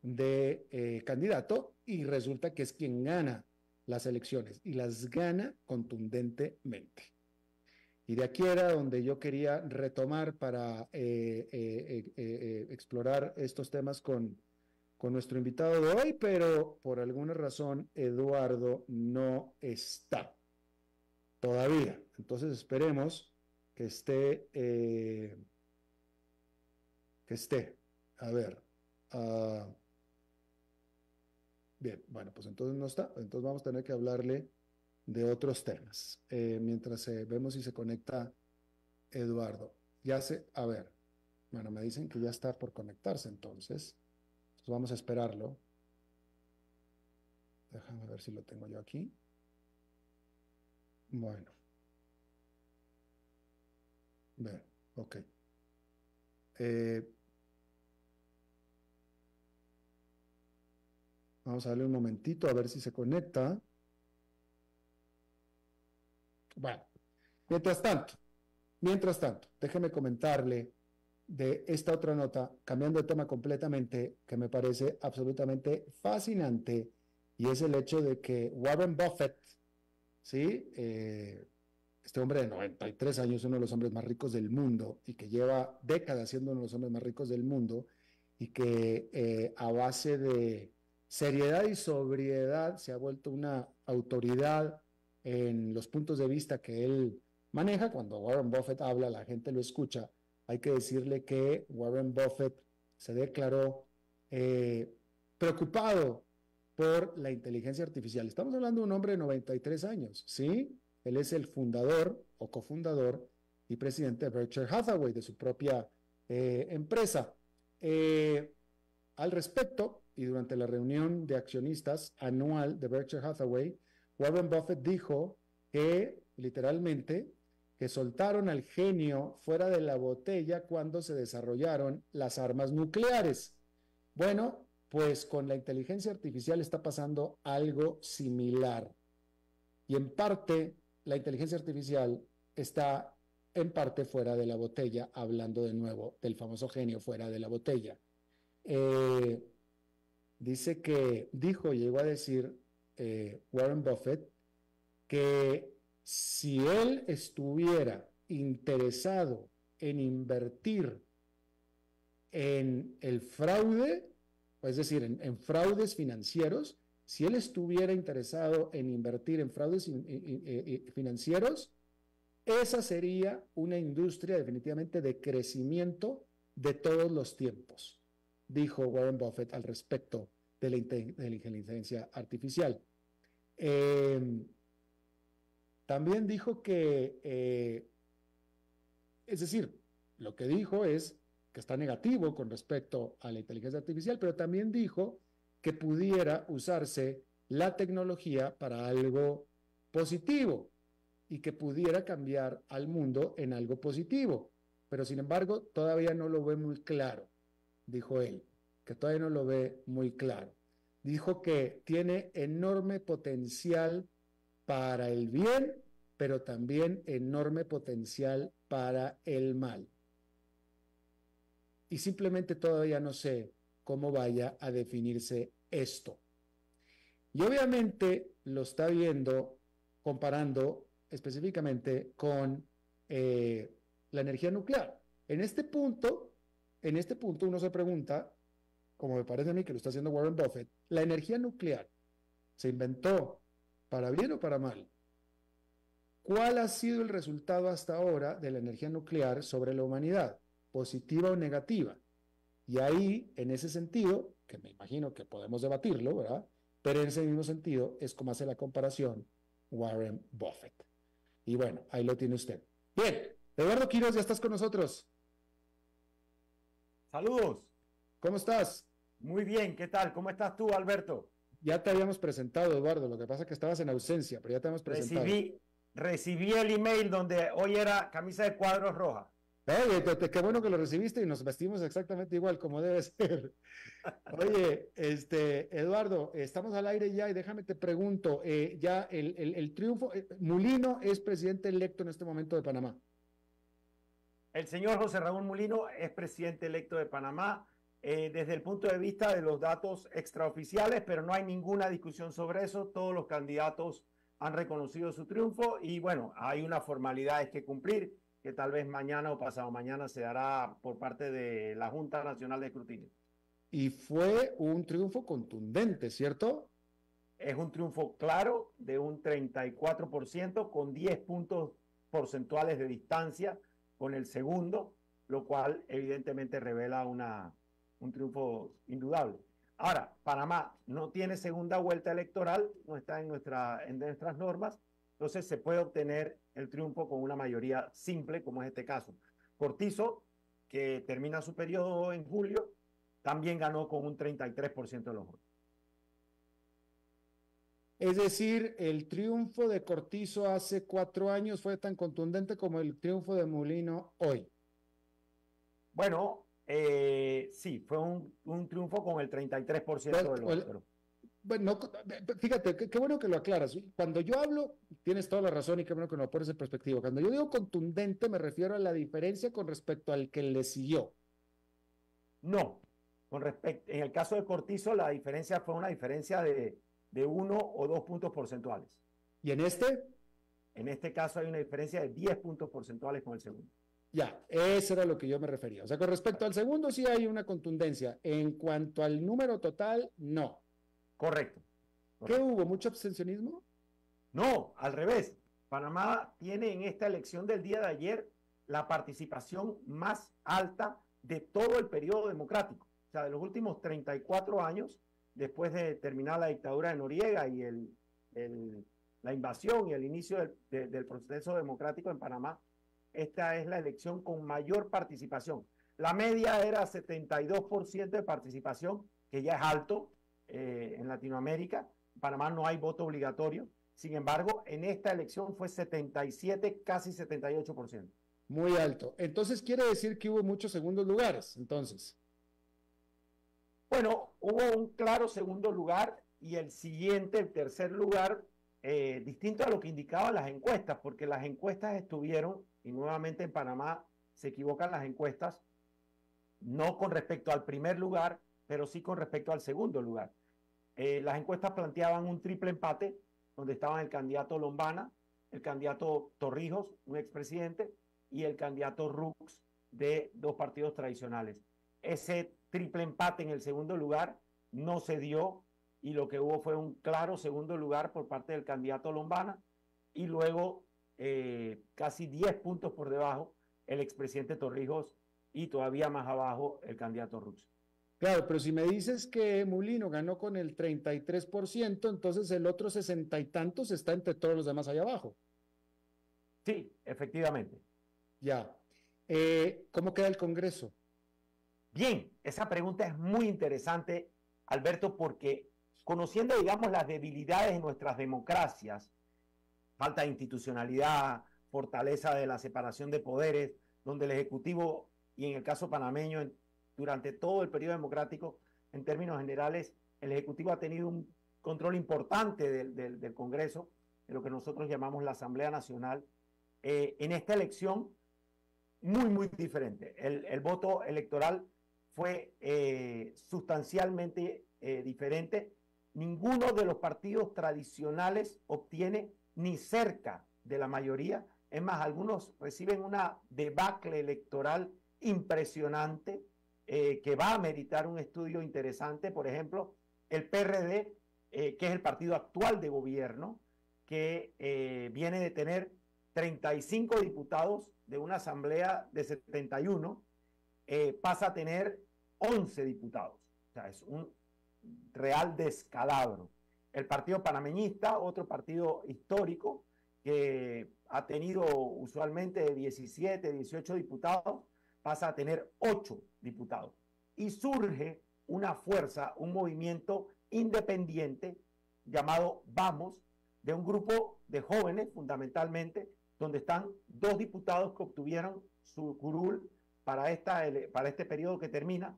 de candidato, y resulta que es quien gana las elecciones, y las gana contundentemente. Y de aquí era donde yo quería retomar para explorar estos temas con nuestro invitado de hoy, pero por alguna razón Eduardo no está todavía. Entonces esperemos que esté, A ver. Bien, bueno, pues entonces no está. Entonces vamos a tener que hablarle de otros temas. Mientras vemos si se conecta Eduardo. A ver, bueno, me dicen que ya está por conectarse, entonces vamos a esperarlo. Déjame ver si lo tengo yo aquí. Bueno. Bien, ok. Vamos a darle un momentito a ver si se conecta. Bueno, mientras tanto, déjeme comentarle de esta otra nota, cambiando de tema completamente, que me parece absolutamente fascinante, y es el hecho de que Warren Buffett, ¿sí? Este hombre de 93 años, uno de los hombres más ricos del mundo, y que lleva décadas siendo uno de los hombres más ricos del mundo, y que a base de seriedad y sobriedad se ha vuelto una autoridad en los puntos de vista que él maneja. Cuando Warren Buffett habla, la gente lo escucha. Hay que decirle que Warren Buffett se declaró preocupado por la inteligencia artificial. Estamos hablando de un hombre de 93 años, ¿sí? Él es el fundador o cofundador y presidente de Berkshire Hathaway, de su propia empresa. Al respecto, y durante la reunión de accionistas anual de Berkshire Hathaway, Warren Buffett dijo que, literalmente, que soltaron al genio fuera de la botella cuando se desarrollaron las armas nucleares. Bueno, pues con la inteligencia artificial está pasando algo similar. Y en parte, la inteligencia artificial está en parte fuera de la botella, hablando de nuevo del famoso genio fuera de la botella. Llegó a decir Warren Buffett que si él estuviera interesado en invertir en el fraude, es decir, en fraudes financieros, si él estuviera interesado en invertir en fraudes financieros, esa sería una industria definitivamente de crecimiento de todos los tiempos, dijo Warren Buffett al respecto de la inteligencia artificial. También dijo que, es decir, lo que dijo es que está negativo con respecto a la inteligencia artificial, pero también dijo que pudiera usarse la tecnología para algo positivo y que pudiera cambiar al mundo en algo positivo. Pero sin embargo, todavía no lo ve muy claro, dijo él, que todavía no lo ve muy claro. Dijo que tiene enorme potencial para el bien, pero también enorme potencial para el mal. Y simplemente todavía no sé cómo vaya a definirse esto. Y obviamente lo está viendo, comparando específicamente con la energía nuclear. En este punto uno se pregunta, como me parece a mí que lo está haciendo Warren Buffett, ¿la energía nuclear se inventó para bien o para mal? ¿Cuál ha sido el resultado hasta ahora de la energía nuclear sobre la humanidad? ¿Positiva o negativa? Y ahí, en ese sentido, que me imagino que podemos debatirlo, ¿verdad? Pero en ese mismo sentido es como hace la comparación Warren Buffett. Y bueno, ahí lo tiene usted. Bien, Eduardo Quiroz, ya estás con nosotros. Saludos. ¿Cómo estás? Muy bien, ¿qué tal? ¿Cómo estás tú, Alberto? Ya te habíamos presentado, Eduardo. Lo que pasa es que estabas en ausencia, pero ya te hemos presentado. Recibí el email donde hoy era camisa de cuadros roja. Oye, qué bueno que lo recibiste y nos vestimos exactamente igual como debe ser. Oye, Eduardo, estamos al aire ya y déjame te pregunto, ya el triunfo, Mulino es presidente electo en este momento de Panamá. El señor José Raúl Mulino es presidente electo de Panamá desde el punto de vista de los datos extraoficiales, pero no hay ninguna discusión sobre eso. Todos los candidatos han reconocido su triunfo y bueno, hay unas formalidades que cumplir que tal vez mañana o pasado mañana se dará por parte de la Junta Nacional de Escrutinio. Y fue un triunfo contundente, ¿cierto? Es un triunfo claro de un 34% con 10 puntos porcentuales de distancia con el segundo, lo cual evidentemente revela un triunfo indudable. Ahora, Panamá no tiene segunda vuelta electoral, no está en nuestras normas, entonces se puede obtener el triunfo con una mayoría simple, como es este caso. Cortizo, que termina su periodo en julio, también ganó con un 33% de los votos. Es decir, el triunfo de Cortizo hace 4 años fue tan contundente como el triunfo de Mulino hoy. Bueno, sí, fue un triunfo con el 33% de los votos. Bueno, fíjate, qué bueno que lo aclaras. Cuando yo hablo, tienes toda la razón y qué bueno que lo pones en perspectiva. Cuando yo digo contundente, me refiero a la diferencia con respecto al que le siguió. No, en el caso de Cortizo, la diferencia fue una diferencia de 1 o 2 puntos porcentuales. ¿Y en este? En este caso hay una diferencia de 10 puntos porcentuales con el segundo. Ya, eso era lo que yo me refería. O sea, con respecto al segundo sí hay una contundencia. En cuanto al número total, no. Correcto. ¿Qué hubo? ¿Mucho abstencionismo? No, al revés. Panamá tiene en esta elección del día de ayer la participación más alta de todo el periodo democrático. O sea, de los últimos 34 años, después de terminar la dictadura de Noriega y la invasión y el inicio del proceso democrático en Panamá, esta es la elección con mayor participación. La media era 72% de participación, que ya es alto en Latinoamérica. En Panamá no hay voto obligatorio. Sin embargo, en esta elección fue 77, casi 78%. Muy alto. Entonces quiere decir que hubo muchos segundos lugares, entonces. Bueno, hubo un claro segundo lugar y el siguiente, el tercer lugar, distinto a lo que indicaban las encuestas, porque las encuestas estuvieron, y nuevamente en Panamá se equivocan las encuestas, no con respecto al primer lugar, pero sí con respecto al segundo lugar. Las encuestas planteaban un triple empate, donde estaban el candidato Lombana, el candidato Torrijos, un expresidente, y el candidato Rux, de dos partidos tradicionales. Ese triple empate en el segundo lugar no se dio, y lo que hubo fue un claro segundo lugar por parte del candidato Lombana, y luego casi 10 puntos por debajo el expresidente Torrijos, y todavía más abajo el candidato Rux. Claro, pero si me dices que Mulino ganó con el 33%, entonces el otro 60 y tantos está entre todos los demás allá abajo. Sí, efectivamente. Ya. ¿Cómo queda el Congreso? Bien, esa pregunta es muy interesante, Alberto, porque conociendo, digamos, las debilidades de nuestras democracias, falta de institucionalidad, fortaleza de la separación de poderes, donde el Ejecutivo, y en el caso panameño, durante todo el periodo democrático, en términos generales, el Ejecutivo ha tenido un control importante del Congreso, de lo que nosotros llamamos la Asamblea Nacional. En esta elección, muy diferente. El voto electoral fue sustancialmente diferente. Ninguno de los partidos tradicionales obtiene ni cerca de la mayoría. Es más, algunos reciben una debacle electoral impresionante que va a meritar un estudio interesante. Por ejemplo, el PRD, que es el partido actual de gobierno, que viene de tener 35 diputados de una asamblea de 71, pasa a tener 11 diputados. O sea, es un real descalabro. El Partido Panameñista, otro partido histórico que ha tenido usualmente 17, 18 diputados, pasa a tener 8 diputados. Y surge una fuerza, un movimiento independiente llamado Vamos, de un grupo de jóvenes fundamentalmente, donde están 2 diputados que obtuvieron su curul para este periodo que termina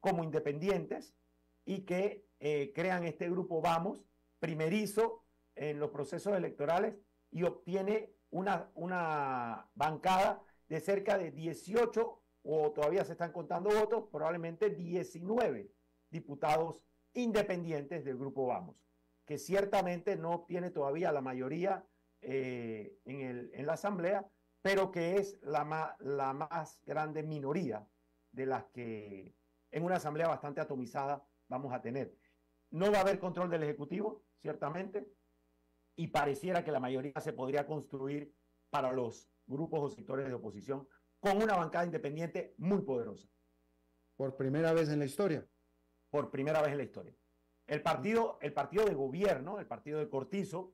como independientes y que crean este grupo Vamos, primerizo en los procesos electorales y obtiene una bancada de cerca de 18, o todavía se están contando votos, probablemente 19 diputados independientes del grupo Vamos, que ciertamente no obtiene todavía la mayoría en la asamblea, pero que es la más grande minoría de las que en una asamblea bastante atomizada vamos a tener. No va a haber control del Ejecutivo, ciertamente, y pareciera que la mayoría se podría construir para los grupos o sectores de oposición con una bancada independiente muy poderosa. Por primera vez en la historia. Por primera vez en la historia. El partido de gobierno, el partido de Cortizo,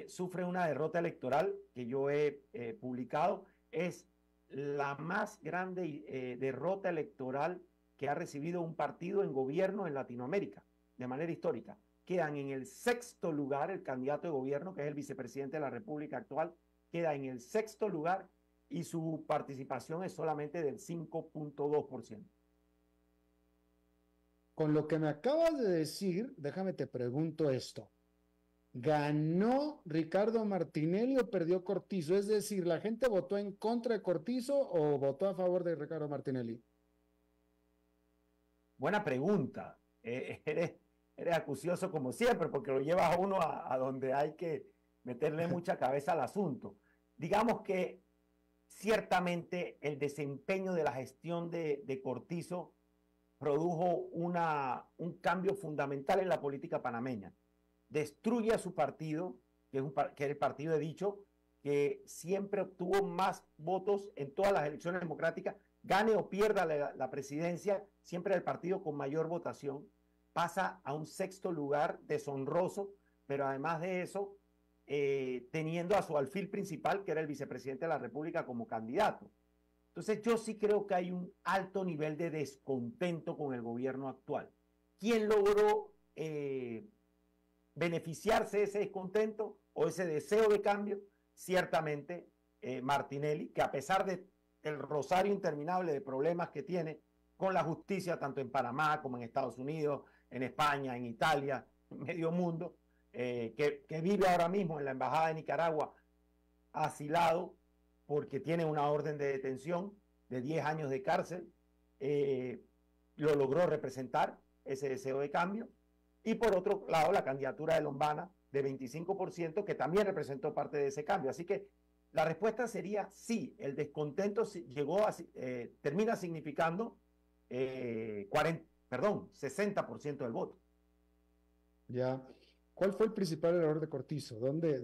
sufre una derrota electoral que yo he publicado. Es la más grande derrota electoral que ha recibido un partido en gobierno en Latinoamérica, de manera histórica. Quedan en el 6º lugar, el candidato de gobierno, que es el vicepresidente de la República actual, queda en el 6º lugar y su participación es solamente del 5.2%. Con lo que me acabas de decir, déjame te pregunto esto. ¿Ganó Ricardo Martinelli o perdió Cortizo? Es decir, ¿la gente votó en contra de Cortizo o votó a favor de Ricardo Martinelli? Buena pregunta. Eres acucioso como siempre, porque lo llevas a uno a donde hay que meterle mucha cabeza al asunto. Digamos que ciertamente el desempeño de la gestión de Cortizo produjo un cambio fundamental en la política panameña. Destruye a su partido, que es el partido, he dicho, que siempre obtuvo más votos en todas las elecciones democráticas, gane o pierda la presidencia, siempre el partido con mayor votación, pasa a un 6º lugar deshonroso, pero además de eso, teniendo a su alfil principal, que era el vicepresidente de la República, como candidato. Entonces yo sí creo que hay un alto nivel de descontento con el gobierno actual. ¿Quién logró beneficiarse de ese descontento o ese deseo de cambio? Ciertamente Martinelli, que a pesar del rosario interminable de problemas que tiene con la justicia, tanto en Panamá como en Estados Unidos, en España, en Italia, en medio mundo, que vive ahora mismo en la Embajada de Nicaragua asilado porque tiene una orden de detención de 10 años de cárcel, lo logró representar ese deseo de cambio. Y por otro lado, la candidatura de Lombana de 25%, que también representó parte de ese cambio. Así que la respuesta sería sí, el descontento termina significando 60% del voto. Ya. ¿Cuál fue el principal error de Cortizo? ¿Dónde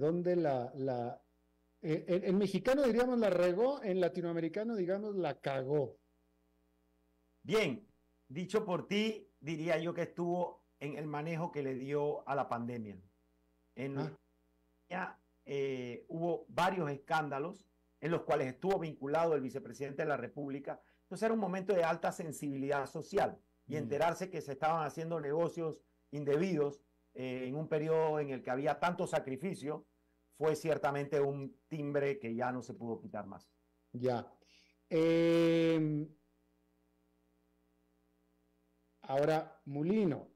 en mexicano diríamos la regó, en latinoamericano digamos la cagó? Bien, dicho por ti, diría yo que estuvo en el manejo que le dio a la pandemia. Hubo varios escándalos en los cuales estuvo vinculado el vicepresidente de la República. Entonces era un momento de alta sensibilidad social y enterarse que se estaban haciendo negocios indebidos en un periodo en el que había tanto sacrificio fue ciertamente un timbre que ya no se pudo quitar más. Ya. Ahora, Mulino,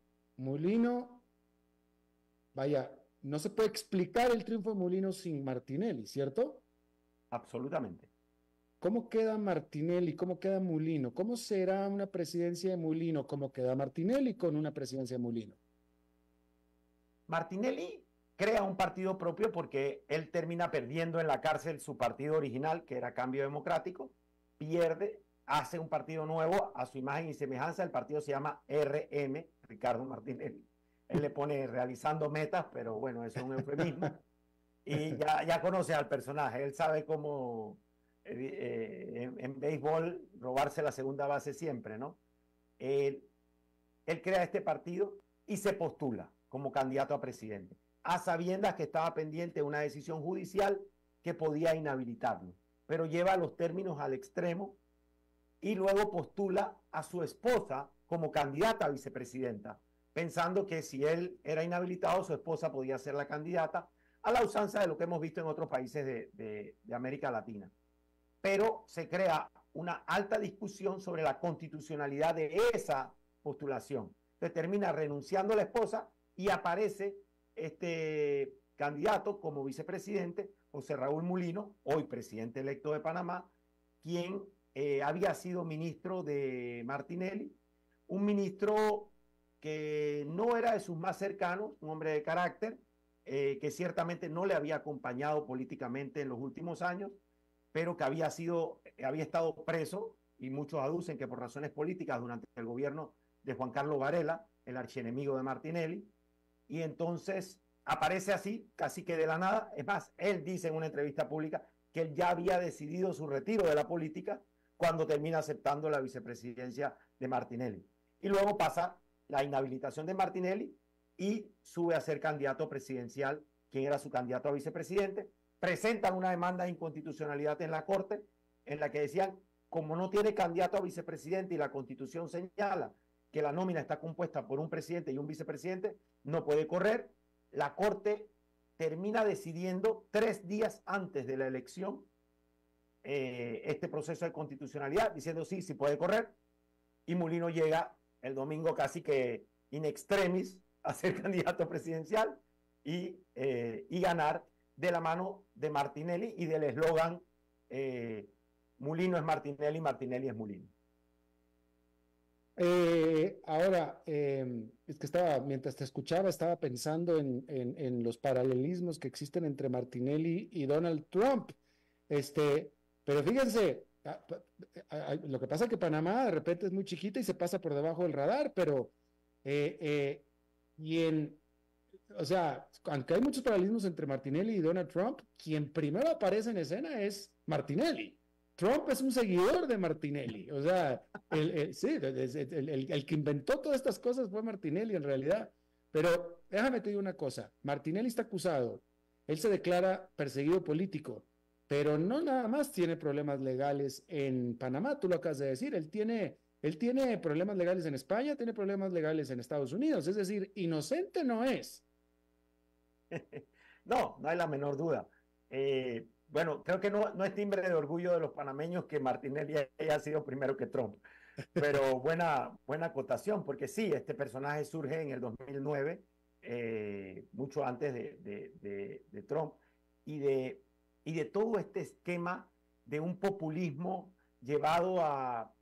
vaya, no se puede explicar el triunfo de Mulino sin Martinelli, ¿cierto? Absolutamente. ¿Cómo queda Martinelli? ¿Cómo queda Mulino? ¿Cómo será una presidencia de Mulino? ¿Cómo queda Martinelli con una presidencia de Mulino? Martinelli crea un partido propio porque él termina perdiendo en la cárcel su partido original, que era Cambio Democrático, pierde, hace un partido nuevo a su imagen y semejanza, el partido se llama RM, Ricardo Martinelli. Él le pone realizando metas, pero bueno, eso es un eufemismo. Y ya conoce al personaje, él sabe cómo en béisbol robarse la segunda base siempre, ¿no? él, él crea este partido y se postula como candidato a presidente, a sabiendas que estaba pendiente una decisión judicial que podía inhabilitarlo, pero lleva los términos al extremo y luego postula a su esposa como candidata a vicepresidenta, pensando que si él era inhabilitado, su esposa podía ser la candidata, a la usanza de lo que hemos visto en otros países de América Latina. Pero se crea una alta discusión sobre la constitucionalidad de esa postulación. Entonces termina renunciando la esposa y aparece este candidato como vicepresidente, José Raúl Mulino, hoy presidente electo de Panamá, quien había sido ministro de Martinelli, un ministro que no era de sus más cercanos, un hombre de carácter, que ciertamente no le había acompañado políticamente en los últimos años, pero que había estado preso, y muchos aducen que por razones políticas durante el gobierno de Juan Carlos Varela, el archienemigo de Martinelli, y entonces aparece así, casi que de la nada. Es más, él dice en una entrevista pública que él ya había decidido su retiro de la política cuando termina aceptando la vicepresidencia de Martinelli. Y luego pasa la inhabilitación de Martinelli y sube a ser candidato presidencial, quien era su candidato a vicepresidente. Presentan una demanda de inconstitucionalidad en la Corte, en la que decían, como no tiene candidato a vicepresidente y la Constitución señala que la nómina está compuesta por un presidente y un vicepresidente, no puede correr. La Corte termina decidiendo 3 días antes de la elección este proceso de constitucionalidad, diciendo sí puede correr, y Mulino llega el domingo casi que in extremis a ser candidato presidencial y ganar de la mano de Martinelli y del eslogan Mulino es Martinelli, Martinelli es Mulino. Ahora, es que mientras te escuchaba, estaba pensando en los paralelismos que existen entre Martinelli y Donald Trump. Pero fíjense, lo que pasa es que Panamá de repente es muy chiquita y se pasa por debajo del radar, pero o sea, aunque hay muchos paralelismos entre Martinelli y Donald Trump, quien primero aparece en escena es Martinelli. Trump es un seguidor de Martinelli, o sea, el que inventó todas estas cosas fue Martinelli en realidad. Pero déjame te digo una cosa, Martinelli está acusado, él se declara perseguido político, pero no nada más tiene problemas legales en Panamá, tú lo acabas de decir, él tiene problemas legales en España, tiene problemas legales en Estados Unidos, es decir, inocente no es. No hay la menor duda. Bueno, creo que no es timbre de orgullo de los panameños que Martinelli haya sido primero que Trump, pero buena acotación, porque sí, este personaje surge en el 2009, mucho antes de Trump, y de todo este esquema de un populismo llevado a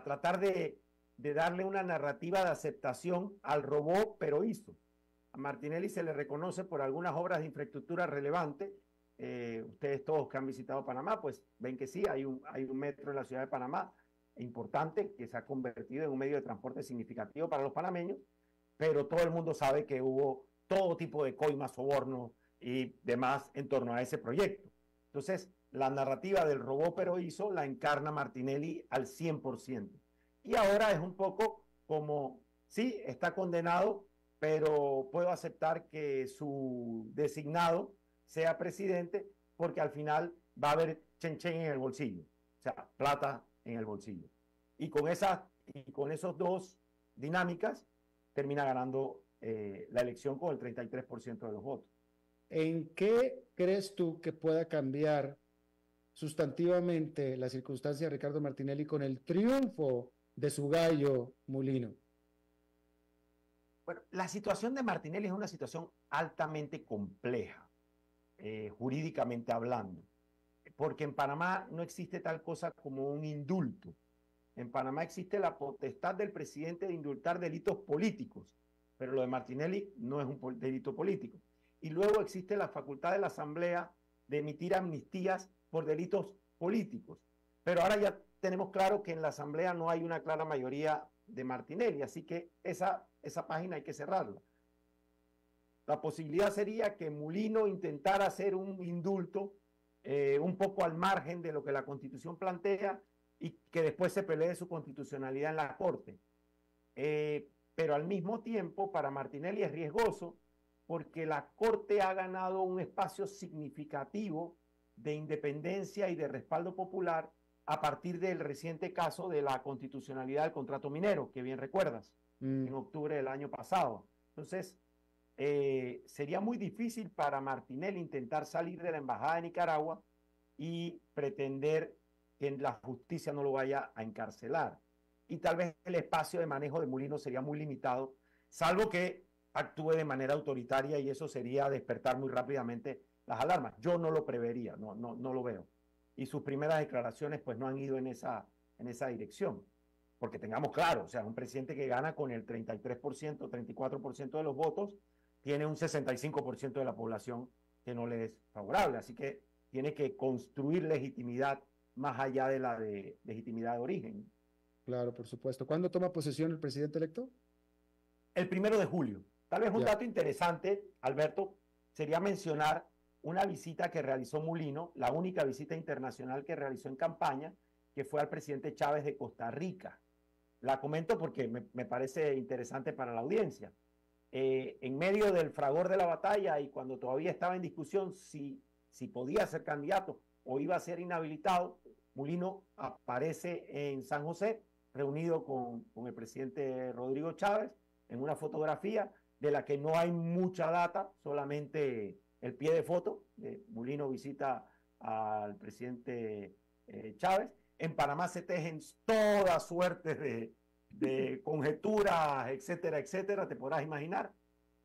tratar de darle una narrativa de aceptación al robó, pero hizo. A Martinelli se le reconoce por algunas obras de infraestructura relevantes. Ustedes todos que han visitado Panamá, pues ven que sí, hay un metro en la ciudad de Panamá importante que se ha convertido en un medio de transporte significativo para los panameños, pero todo el mundo sabe que hubo todo tipo de coimas, sobornos y demás en torno a ese proyecto. Entonces, la narrativa del robó pero hizo la encarna Martinelli al 100%. Y ahora es un poco como, sí, está condenado, pero puedo aceptar que su designado sea presidente porque al final va a haber chen en el bolsillo, o sea, plata en el bolsillo. Y con esos dos dinámicas termina ganando la elección con el 33% de los votos. ¿En qué crees tú que pueda cambiar sustantivamente la circunstancia de Ricardo Martinelli con el triunfo de su gallo Mulino? Bueno, la situación de Martinelli es una situación altamente compleja, jurídicamente hablando, porque en Panamá no existe tal cosa como un indulto. En Panamá existe la potestad del presidente de indultar delitos políticos, pero lo de Martinelli no es un delito político. Y luego existe la facultad de la Asamblea de emitir amnistías por delitos políticos. Pero ahora ya tenemos claro que en la Asamblea no hay una clara mayoría de Martinelli, así que esa página hay que cerrarla. La posibilidad sería que Mulino intentara hacer un indulto un poco al margen de lo que la Constitución plantea y que después se pelee su constitucionalidad en la Corte. Pero al mismo tiempo, para Martinelli es riesgoso porque la Corte ha ganado un espacio significativo de independencia y de respaldo popular a partir del reciente caso de la constitucionalidad del contrato minero, que bien recuerdas, en octubre del año pasado. Entonces, sería muy difícil para Martinelli intentar salir de la embajada de Nicaragua y pretender que la justicia no lo vaya a encarcelar. Y tal vez el espacio de manejo de Mulino sería muy limitado, salvo que actúe de manera autoritaria, y eso sería despertar muy rápidamente las alarmas. Yo no lo prevería, no lo veo. Y sus primeras declaraciones pues no han ido en esa dirección. Porque tengamos claro, o sea, un presidente que gana con el 33%, 34% de los votos, tiene un 65% de la población que no le es favorable. Así que tiene que construir legitimidad más allá de la legitimidad de origen. Claro, por supuesto. ¿Cuándo toma posesión el presidente electo? El 1 de julio. Tal vez un dato interesante, Alberto, sería mencionar una visita que realizó Mulino, la única visita internacional que realizó en campaña, que fue al presidente Chávez de Costa Rica. La comento porque me parece interesante para la audiencia. En medio del fragor de la batalla y cuando todavía estaba en discusión si podía ser candidato o iba a ser inhabilitado, Mulino aparece en San José, reunido con el presidente Rodrigo Chávez, en una fotografía de la que no hay mucha data, solamente el pie de foto. Mulino visita al presidente Chávez. En Panamá se tejen toda suerte de conjeturas, etcétera, etcétera, te podrás imaginar.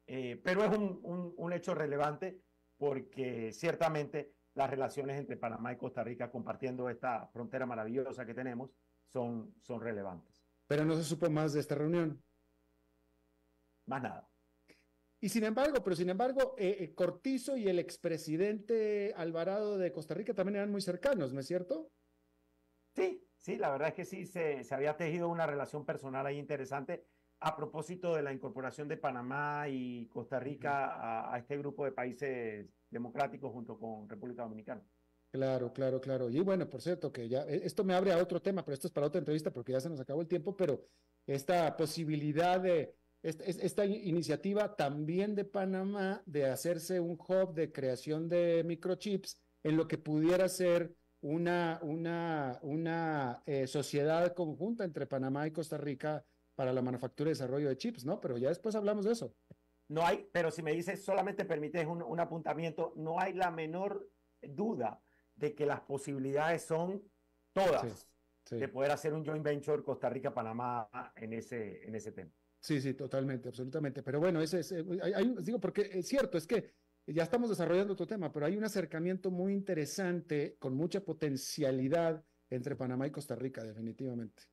Pero es un hecho relevante porque ciertamente las relaciones entre Panamá y Costa Rica, compartiendo esta frontera maravillosa que tenemos, son relevantes. Pero no se supo más de esta reunión. Más nada. Y sin embargo, Cortizo y el expresidente Alvarado de Costa Rica también eran muy cercanos, ¿no es cierto? Sí, la verdad es que sí, se había tejido una relación personal ahí interesante a propósito de la incorporación de Panamá y Costa Rica a este grupo de países democráticos junto con República Dominicana. Claro. Y bueno, por cierto, que ya, esto me abre a otro tema, pero esto es para otra entrevista porque ya se nos acabó el tiempo, pero esta posibilidad de, esta iniciativa también de Panamá de hacerse un hub de creación de microchips en lo que pudiera ser una sociedad conjunta entre Panamá y Costa Rica para la manufactura y desarrollo de chips, ¿no? Pero ya después hablamos de eso. No hay, pero si me dices, solamente permites un apuntamiento, no hay la menor duda de que las posibilidades son todas de poder hacer un joint venture Costa Rica-Panamá en ese tema. Sí, totalmente, absolutamente. Pero bueno, digo, porque es cierto, es que ya estamos desarrollando otro tema, pero hay un acercamiento muy interesante, con mucha potencialidad entre Panamá y Costa Rica, definitivamente.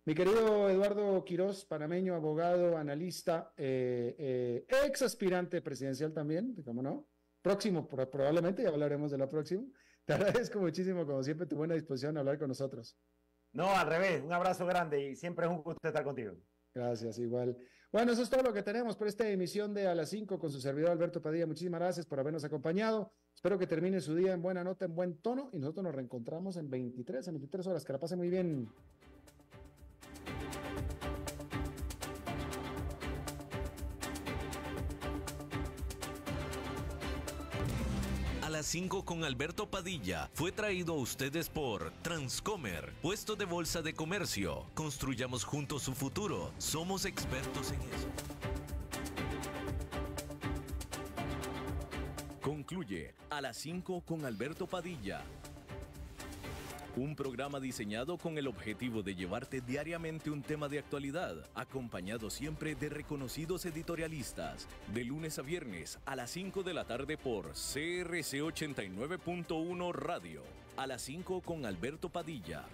Mi querido Eduardo Quiroz, panameño, abogado, analista, ex aspirante presidencial también, ¿cómo no? Próximo, probablemente, ya hablaremos de la próxima. Te agradezco muchísimo, como siempre, tu buena disposición a hablar con nosotros. No, al revés, un abrazo grande y siempre es un gusto estar contigo. Gracias, igual. Bueno, eso es todo lo que tenemos por esta emisión de A las 5 con su servidor Alberto Padilla. Muchísimas gracias por habernos acompañado. Espero que termine su día en buena nota, en buen tono, y nosotros nos reencontramos en 23 horas. Que la pase muy bien. A las 5 con Alberto Padilla fue traído a ustedes por Transcomer, puesto de bolsa de comercio. Construyamos juntos su futuro. Somos expertos en eso. Concluye A las 5 con Alberto Padilla. Un programa diseñado con el objetivo de llevarte diariamente un tema de actualidad, acompañado siempre de reconocidos editorialistas, de lunes a viernes a las 5 de la tarde por CRC 89.1 Radio. A las 5 con Alberto Padilla.